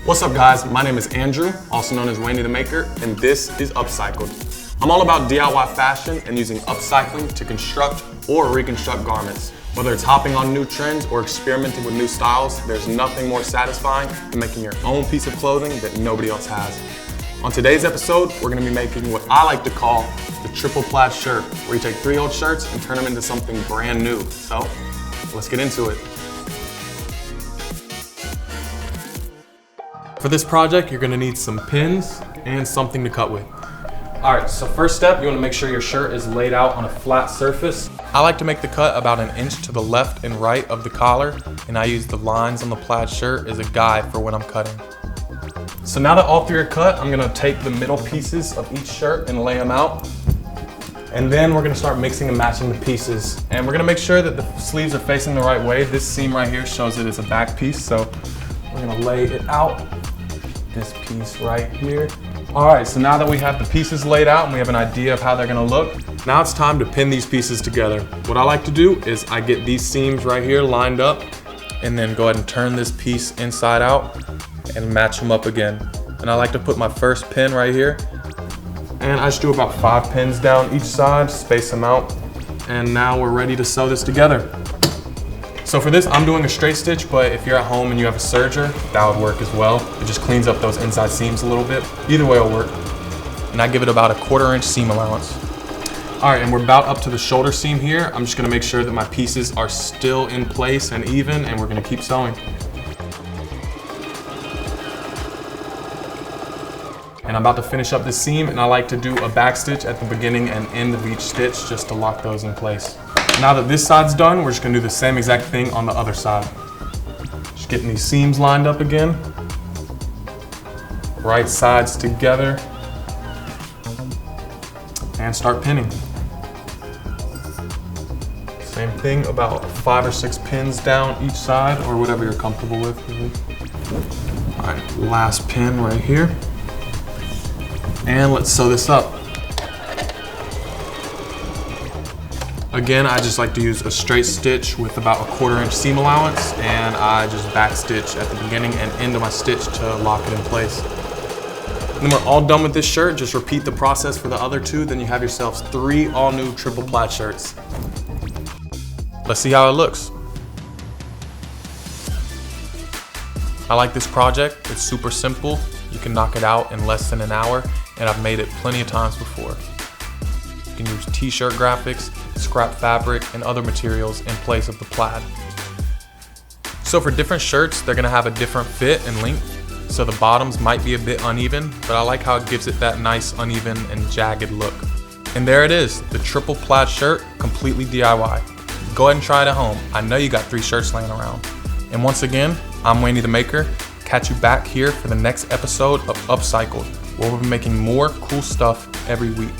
What's up guys, my name is Andrew, also known as Wayne the Maker, and this is Upcycled. I'm all about DIY fashion and using upcycling to construct or reconstruct garments. Whether it's hopping on new trends or experimenting with new styles, there's nothing more satisfying than making your own piece of clothing that nobody else has. On today's episode, we're gonna be making what I like to call the triple plaid shirt, where you take 3 old shirts and turn them into something brand new. So, let's get into it. For this project, you're gonna need some pins and something to cut with. All right, so first step, you wanna make sure your shirt is laid out on a flat surface. I like to make the cut about 1 inch to the left and right of the collar, and I use the lines on the plaid shirt as a guide for when I'm cutting. So now that all 3 are cut, I'm gonna take the middle pieces of each shirt and lay them out. And then we're gonna start mixing and matching the pieces. And we're gonna make sure that the sleeves are facing the right way. This seam right here shows it as a back piece, so we're gonna lay it out. This piece right here. All right, so now that we have the pieces laid out and we have an idea of how they're gonna look, now it's time to pin these pieces together. What I like to do is I get these seams right here lined up and then go ahead and turn this piece inside out and match them up again. And I like to put my first pin right here, and I just do about 5 pins down each side, space them out, and now we're ready to sew this together. So for this, I'm doing a straight stitch, but if you're at home and you have a serger, that would work as well. It just cleans up those inside seams a little bit. Either way will work. And I give it about a 1/4 inch seam allowance. All right, and we're about up to the shoulder seam here. I'm just gonna make sure that my pieces are still in place and even, and we're gonna keep sewing. And I'm about to finish up this seam, and I like to do a back stitch at the beginning and end of each stitch just to lock those in place. Now that this side's done, we're just gonna do the same exact thing on the other side. Just getting these seams lined up again. Right sides together. And start pinning. Same thing, about 5 or 6 pins down each side, or whatever you're comfortable with. All right, last pin right here. And let's sew this up. Again, I just like to use a straight stitch with about a 1/4 inch seam allowance, and I just back stitch at the beginning and end of my stitch to lock it in place. And then we're all done with this shirt. Just repeat the process for the other 2, then you have yourselves 3 all new triple plaid shirts. Let's see how it looks. I like this project. It's super simple. You can knock it out in less than an hour, and I've made it plenty of times before. You can use t-shirt graphics, scrap fabric, and other materials in place of the plaid. So for different shirts, they're gonna have a different fit and length, so the bottoms might be a bit uneven, but I like how it gives it that nice uneven and jagged look. And there it is, the triple plaid shirt, completely DIY. Go ahead and try it at home. I know you got 3 shirts laying around. And once again, I'm Wayne the Maker. Catch you back here for the next episode of Upcycled, where we'll be making more cool stuff every week.